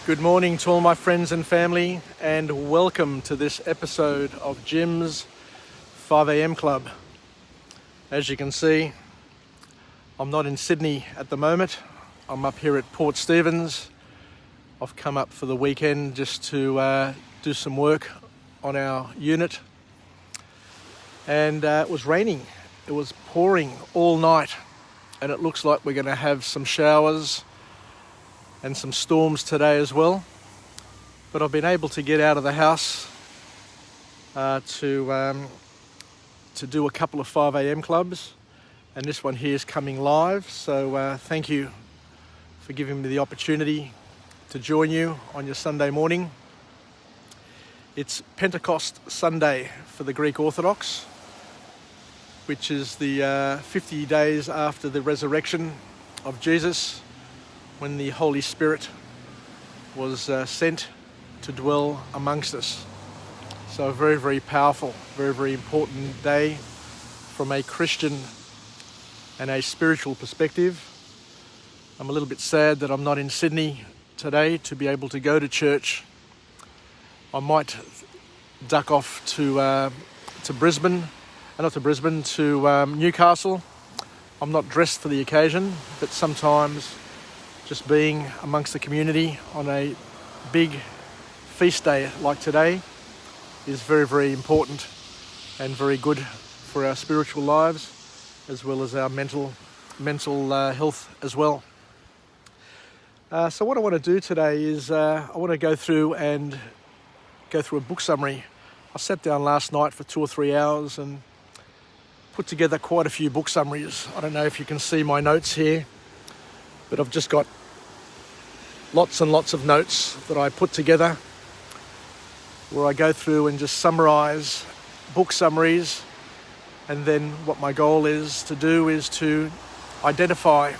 Good morning to all my friends and family, and welcome to this episode of Jim's 5am Club. As you can see, I'm not in Sydney at the moment. I'm up here at Port Stephens. I've come up for the weekend just to do some work on our unit. And it was raining. It was pouring all night, and it looks like we're going to have some showers and some storms today as well. But I've been able to get out of the house to do a couple of 5am clubs, and this one here is coming live. So thank you for giving me the opportunity to join you on your Sunday morning. It's Pentecost Sunday for the Greek Orthodox, which is the 50 days after the resurrection of Jesus, when the Holy Spirit was sent to dwell amongst us. So a very, very powerful, very, very important day from a Christian and a spiritual perspective. I'm a little bit sad that I'm not in Sydney today to be able to go to church. I might duck off to Brisbane, to Newcastle. I'm not dressed for the occasion, but sometimes just being amongst the community on a big feast day like today is very, very important and very good for our spiritual lives, as well as our mental health as well. So what I want to do today is I want to go through a book summary. I sat down last night for 2 or 3 hours and put together quite a few book summaries. I don't know if you can see my notes here, but I've just got lots and lots of notes that I put together where I go through and just summarize book summaries. And then what my goal is to do is to identify,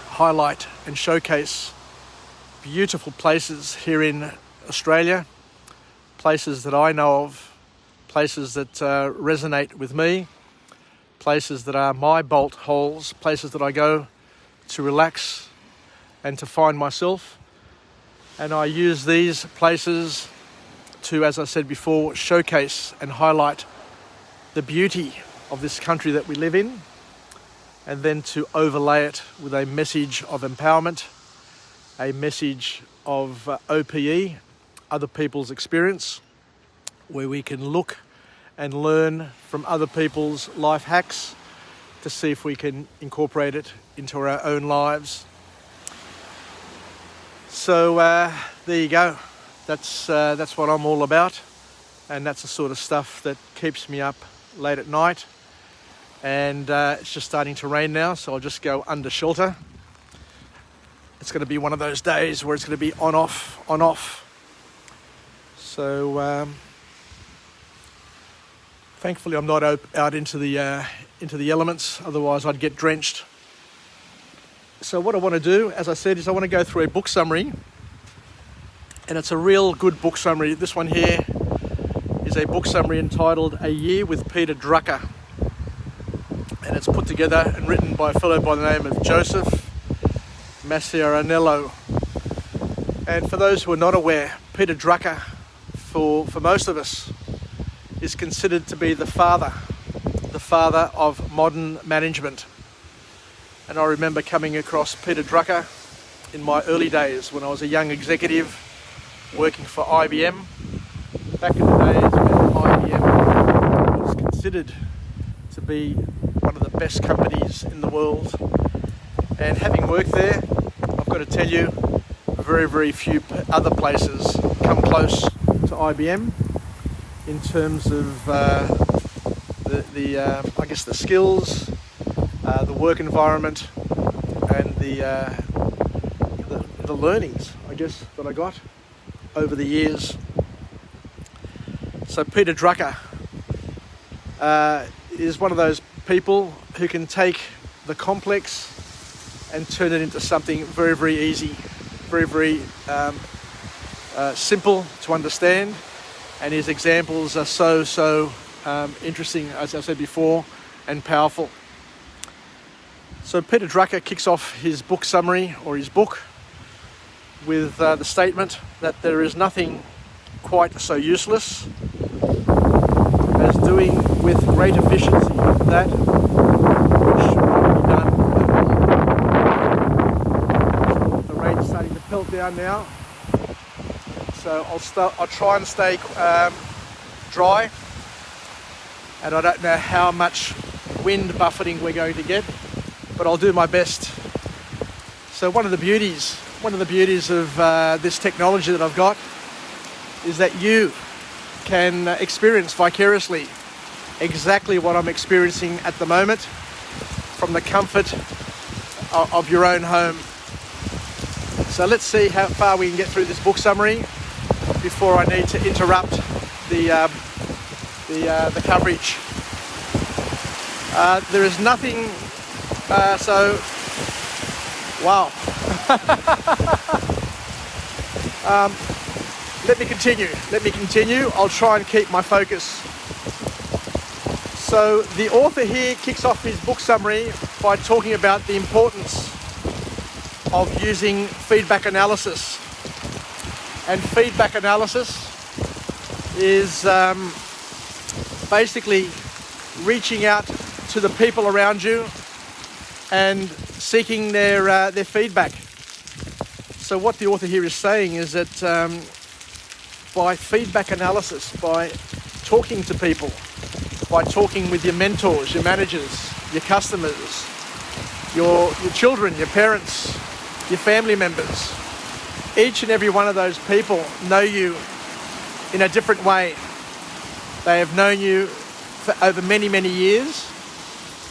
highlight and showcase beautiful places here in Australia, places that I know of, places that resonate with me, places that are my bolt holes, places that I go to relax and to find myself. And I use these places to, as I said before, showcase and highlight the beauty of this country that we live in, and then to overlay it with a message of empowerment, a message of OPE, other people's experience, where we can look and learn from other people's life hacks to see if we can incorporate it into our own lives. So there you go. That's what I'm all about, and that's the sort of stuff that keeps me up late at night. And it's just starting to rain now, so I'll just go under shelter. It's going to be one of those days where it's going to be on off. So thankfully I'm not out into the elements, otherwise I'd get drenched. So what I want to do, as I said, is I want to go through a book summary, and it's a real good book summary. This one here is a book summary entitled A Year with Peter Drucker, and it's put together and written by a fellow by the name of Joseph Maciariello. And for those who are not aware, Peter Drucker, for most of us, is considered to be the father of modern management. And I remember coming across Peter Drucker in my early days when I was a young executive working for IBM. Back in the days when IBM was considered to be one of the best companies in the world. And having worked there, I've got to tell you, very, very few other places come close to IBM in terms of the skills, the work environment, and the learnings, I guess, that I got over the years. So Peter Drucker is one of those people who can take the complex and turn it into something very, very easy, very, very simple to understand. And his examples are so interesting, as I said before, and powerful. So Peter Drucker kicks off his book summary, or his book, with the statement that there is nothing quite so useless as doing with great efficiency that which should not be done at all. The rain's starting to pelt down now, so I'll try and stay dry, and I don't know how much wind buffeting we're going to get, but I'll do my best. So one of the beauties of this technology that I've got is that you can experience vicariously exactly what I'm experiencing at the moment from the comfort of your own home. So let's see how far we can get through this book summary before I need to interrupt the coverage. There is nothing, wow. Let me continue. I'll try and keep my focus. So the author here kicks off his book summary by talking about the importance of using feedback analysis. And feedback analysis is basically reaching out to the people around you and seeking their feedback. So what the author here is saying is that by feedback analysis, by talking to people, by talking with your mentors, your managers, your customers, your children, your parents, your family members, each and every one of those people know you in a different way. They have known you for over many, many years,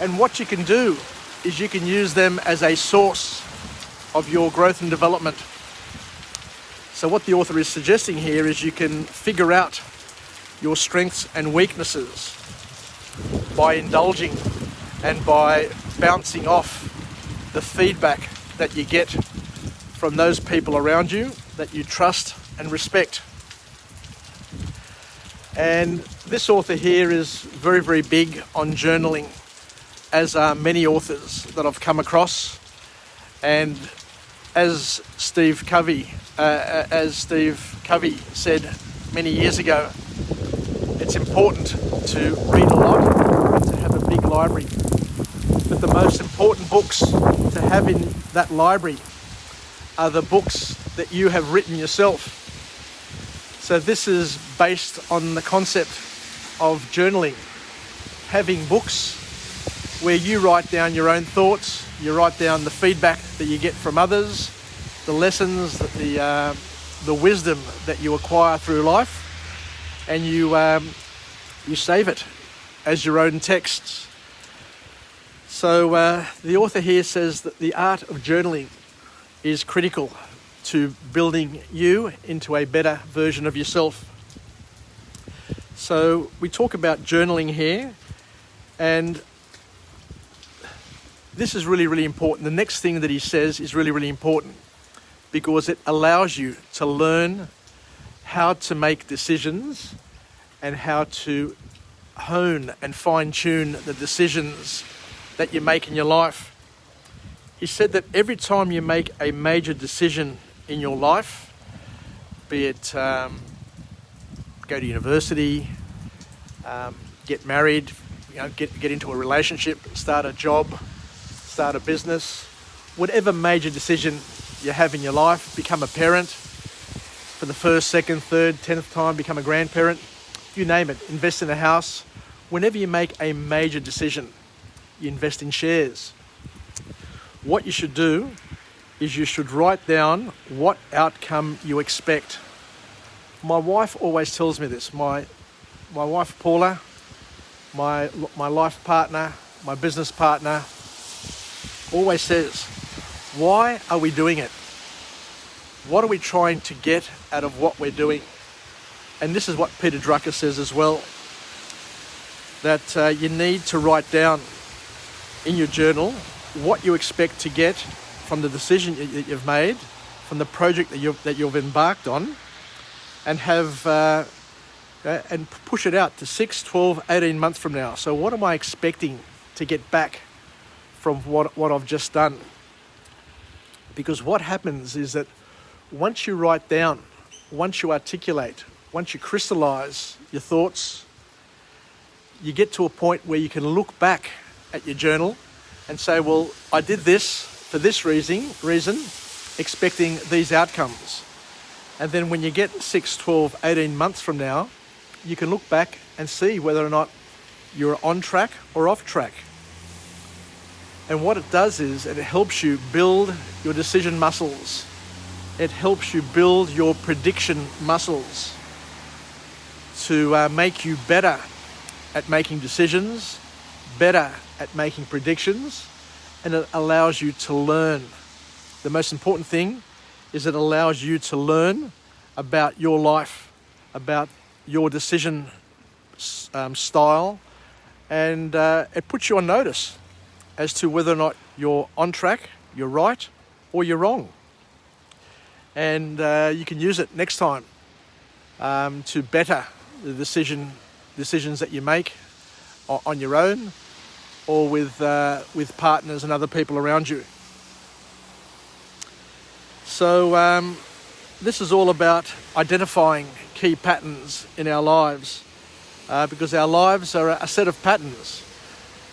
and what you can do is you can use them as a source of your growth and development. So what the author is suggesting here is you can figure out your strengths and weaknesses by indulging and by bouncing off the feedback that you get from those people around you that you trust and respect. And this author here is very, very big on journaling, as are many authors that I've come across. And as Steve Covey said many years ago, it's important to read a lot and to have a big library. But the most important books to have in that library are the books that you have written yourself. So this is based on the concept of journaling, having books where you write down your own thoughts, you write down the feedback that you get from others, the lessons, the wisdom that you acquire through life, and you save it as your own texts. So the author here says that the art of journaling is critical to building you into a better version of yourself. So we talk about journaling here, and this is really, really important. The next thing that he says is really, really important because it allows you to learn how to make decisions and how to hone and fine-tune the decisions that you make in your life. He said that every time you make a major decision in your life, be it go to university, get married, get into a relationship, start a job, start a business, whatever major decision you have in your life, become a parent for the first, second, third, 10th time, become a grandparent, you name it, invest in a house. Whenever you make a major decision, you invest in shares. What you should do is you should write down what outcome you expect. My wife always tells me this. My wife Paula, my life partner, my business partner, always says, why are we doing it? What are we trying to get out of what we're doing? And this is what Peter Drucker says as well, that you need to write down in your journal what you expect to get from the decision that you've made, from the project that you've embarked on, and have and push it out to 6, 12, 18 months from now. So what am I expecting to get back from what I've just done? Because what happens is that once you write down, once you articulate, once you crystallize your thoughts, you get to a point where you can look back at your journal and say, well, I did this for this reason, expecting these outcomes. And then when you get 6, 12, 18 months from now, you can look back and see whether or not you're on track or off track. And what it does is it helps you build your decision muscles. It helps you build your prediction muscles to make you better at making decisions, better at making predictions, and it allows you to learn. The most important thing is it allows you to learn about your life, about your decision style, and it puts you on notice as to whether or not you're on track, you're right, or you're wrong. And you can use it next time to better the decisions that you make on your own or with partners and other people around you. So this is all about identifying key patterns in our lives because our lives are a set of patterns.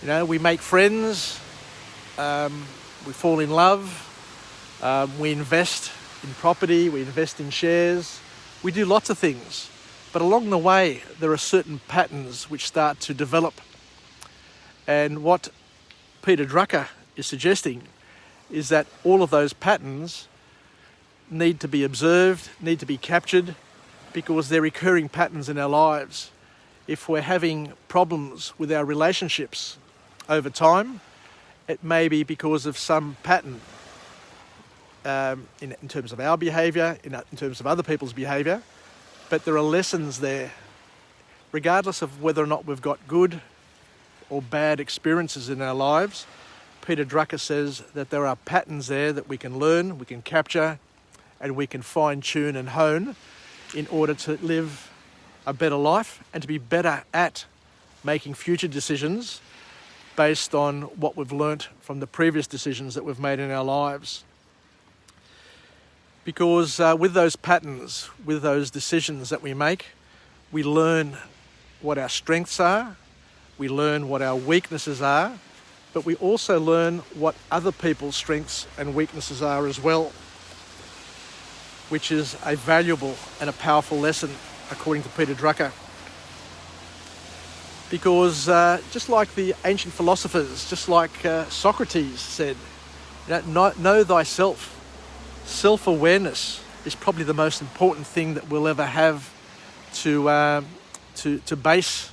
You know, we make friends, we fall in love, we invest in property, we invest in shares, we do lots of things. But along the way, there are certain patterns which start to develop. And what Peter Drucker is suggesting is that all of those patterns need to be observed, need to be captured, because they're recurring patterns in our lives. If we're having problems with our relationships over time, it may be because of some pattern in terms of our behaviour, in terms of other people's behaviour, but there are lessons there. Regardless of whether or not we've got good or bad experiences in our lives, Peter Drucker says that there are patterns there that we can learn, we can capture, and we can fine-tune and hone in order to live a better life and to be better at making future decisions based on what we've learnt from the previous decisions that we've made in our lives. Because with those patterns, with those decisions that we make, we learn what our strengths are, we learn what our weaknesses are, but we also learn what other people's strengths and weaknesses are as well, which is a valuable and a powerful lesson, according to Peter Drucker. Because just like the ancient philosophers, just like Socrates said, know thyself. Self-awareness is probably the most important thing that we'll ever have to base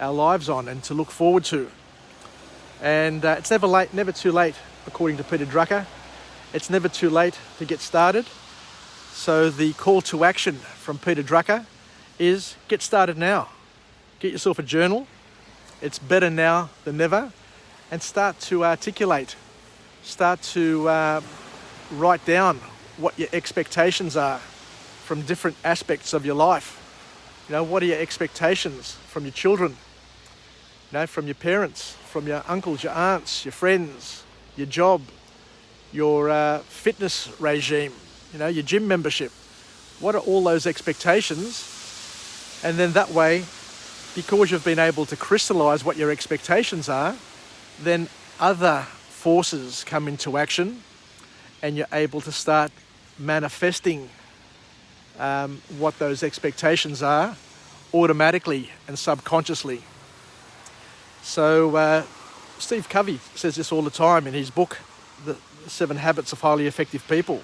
our lives on and to look forward to. And it's never too late, according to Peter Drucker. It's never too late to get started. So the call to action from Peter Drucker is get started now. Get yourself a journal. It's better now than never. And start to articulate. Start to write down what your expectations are from different aspects of your life. You know, what are your expectations from your children? You know, from your parents, from your uncles, your aunts, your friends, your job, your fitness regime, you know, your gym membership. What are all those expectations? And then that way, because you've been able to crystallize what your expectations are, then other forces come into action and you're able to start manifesting what those expectations are automatically and subconsciously. So Steve Covey says this all the time in his book, The 7 Habits of Highly Effective People.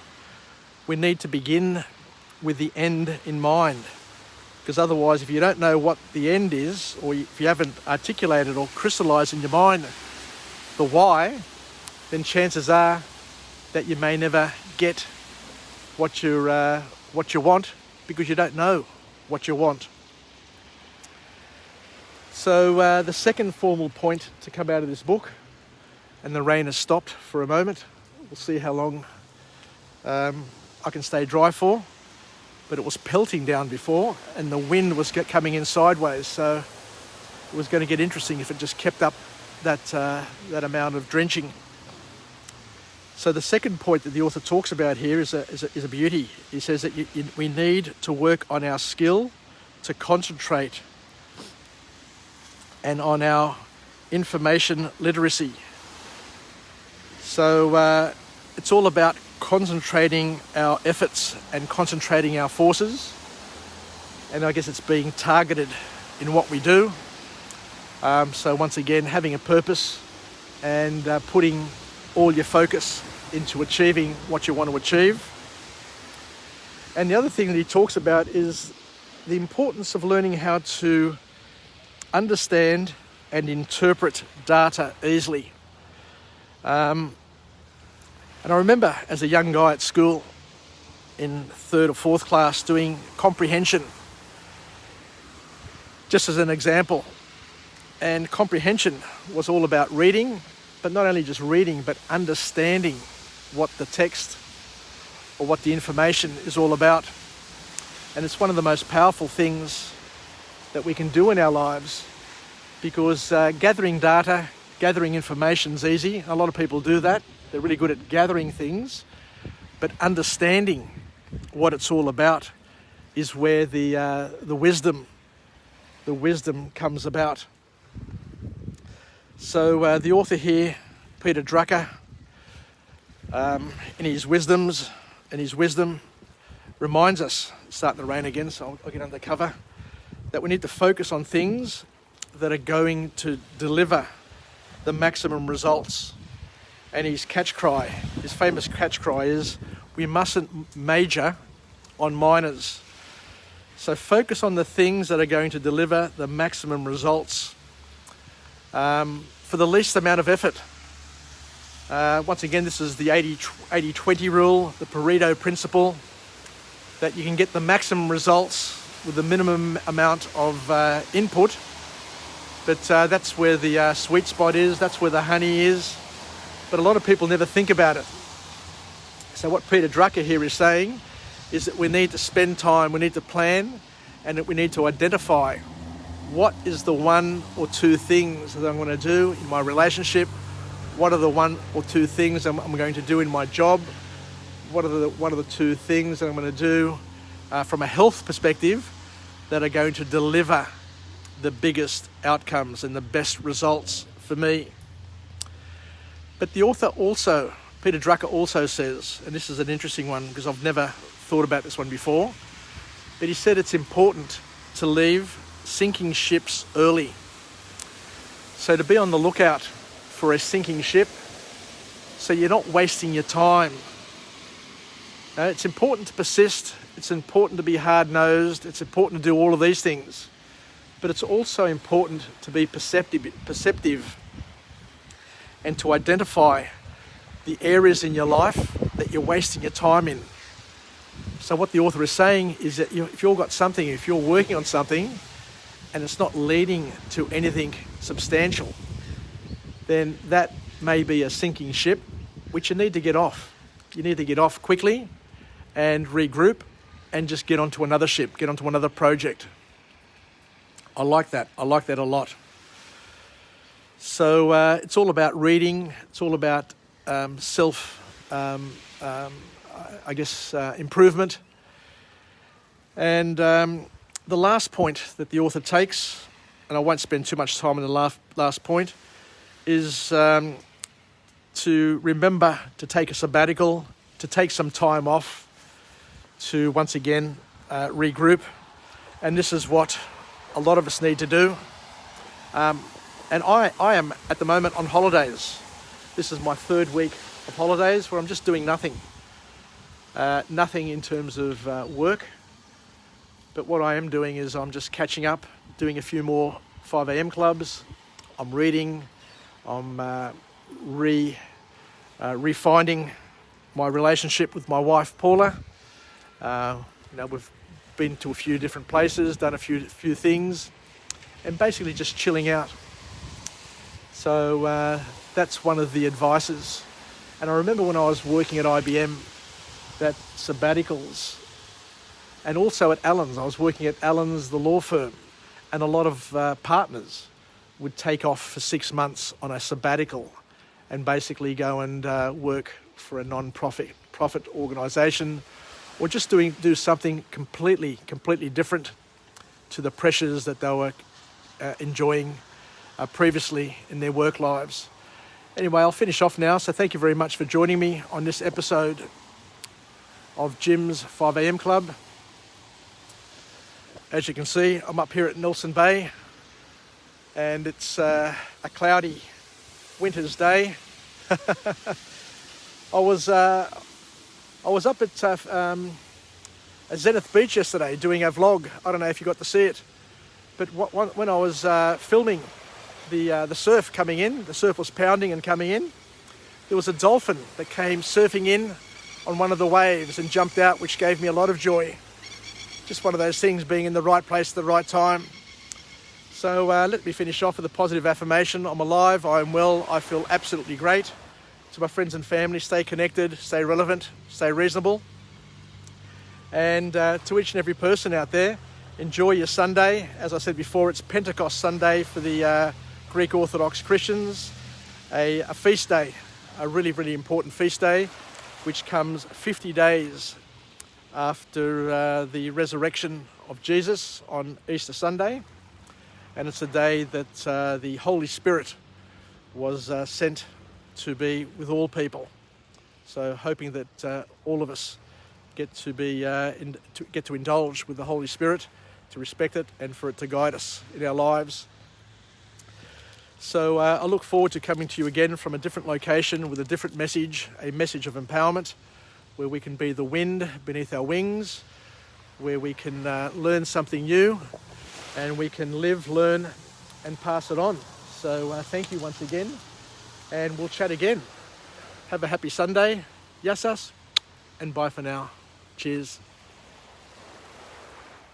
We need to begin with the end in mind, because otherwise if you don't know what the end is, or if you haven't articulated or crystallized in your mind the why, then chances are that you may never get what you want, because you don't know what you want. So the second formal point to come out of this book, and the rain has stopped for a moment. We'll see how long I can stay dry for, but it was pelting down before and the wind was coming in sideways, so it was going to get interesting if it just kept up that amount of drenching. So the second point that the author talks about here is a beauty. He says that we need to work on our skill to concentrate and on our information literacy. So it's all about concentrating our efforts and concentrating our forces. And I guess it's being targeted in what we do. So once again, having a purpose and putting all your focus into achieving what you want to achieve. And the other thing that he talks about is the importance of learning how to understand and interpret data easily. And I remember as a young guy at school in 3rd or 4th class doing comprehension, just as an example. And comprehension was all about reading, but not only just reading, but understanding what the text or what the information is all about. And it's one of the most powerful things that we can do in our lives, because gathering data, gathering information is easy. A lot of people do that. They're really good at gathering things, but understanding what it's all about is where the wisdom comes about. So the author here, Peter Drucker, in his wisdom, reminds us, it's starting to rain again, so I'll get under cover, that we need to focus on things that are going to deliver the maximum results. And his famous catch cry is, we mustn't major on minors. So focus on the things that are going to deliver the maximum results for the least amount of effort. Once again, this is the 80-20 rule, the Pareto principle, that you can get the maximum results with the minimum amount of input. But that's where the sweet spot is, that's where the honey is. But a lot of people never think about it. So what Peter Drucker here is saying is that we need to spend time, we need to plan, and that we need to identify what is the 1 or 2 things that I'm going to do in my relationship, what are the 1 or 2 things I'm going to do in my job, what are the 1 or the 2 things that I'm going to do from a health perspective that are going to deliver the biggest outcomes and the best results for me. But the author also, Peter Drucker also says, and this is an interesting one because I've never thought about this one before, but he said it's important to leave sinking ships early. So to be on the lookout for a sinking ship, so you're not wasting your time. It's important to persist, it's important to be hard-nosed, it's important to do all of these things, but it's also important to be perceptive and to identify the areas in your life that you're wasting your time in. So what the author is saying is that if you've got something, if you're working on something and it's not leading to anything substantial, then that may be a sinking ship, which you need to get off. You need to get off quickly and regroup and just get onto another ship, get onto another project. I like that a lot. So it's all about reading, it's all about improvement. And the last point that the author takes, and I won't spend too much time on the last point, is to remember to take a sabbatical, to take some time off, to once again regroup. And this is what a lot of us need to do. And I am at the moment on holidays. This is my 3rd week of holidays where I'm just doing nothing. Nothing in terms of work. But what I am doing is I'm just catching up, doing a few more 5 a.m. clubs. I'm reading. I'm refining my relationship with my wife, Paula. We've been to a few different places, done a few things, and basically just chilling out. So that's one of the advices. And I remember when I was working at IBM, that sabbaticals, and also at Allen's. I was working at Allen's, the law firm, and a lot of partners would take off for 6 months on a sabbatical and basically go and work for a non-profit organisation, or just do something completely different to the pressures that they were enjoying previously in their work lives. Anyway, I'll finish off now. So thank you very much for joining me on this episode of Jim's 5am Club. As you can see, I'm up here at Nelson Bay, and it's a cloudy winter's day. I was up at Zenith Beach yesterday doing a vlog. I don't know if you got to see it, but when I was filming the surf coming in, the surf was pounding and coming in, there was a dolphin that came surfing in on one of the waves and jumped out, which gave me a lot of joy. Just one of those things, being in the right place at the right time. So let me finish off with a positive affirmation. I'm alive, I'm well, I feel absolutely great. To my friends and family, stay connected, stay relevant, stay reasonable. And to each and every person out there, enjoy your Sunday. As I said before, it's Pentecost Sunday for the Greek Orthodox Christians, a feast day, a really important feast day, which comes 50 days after the resurrection of Jesus on Easter Sunday. And it's a day that the Holy Spirit was sent to be with all people. So hoping that all of us get to indulge with the Holy Spirit, to respect it, and for it to guide us in our lives. So I look forward to coming to you again from a different location with a different message, a message of empowerment, where we can be the wind beneath our wings, where we can learn something new, and we can live, learn, and pass it on. So thank you once again, and we'll chat again. Have a happy Sunday. Yassas, and bye for now. Cheers.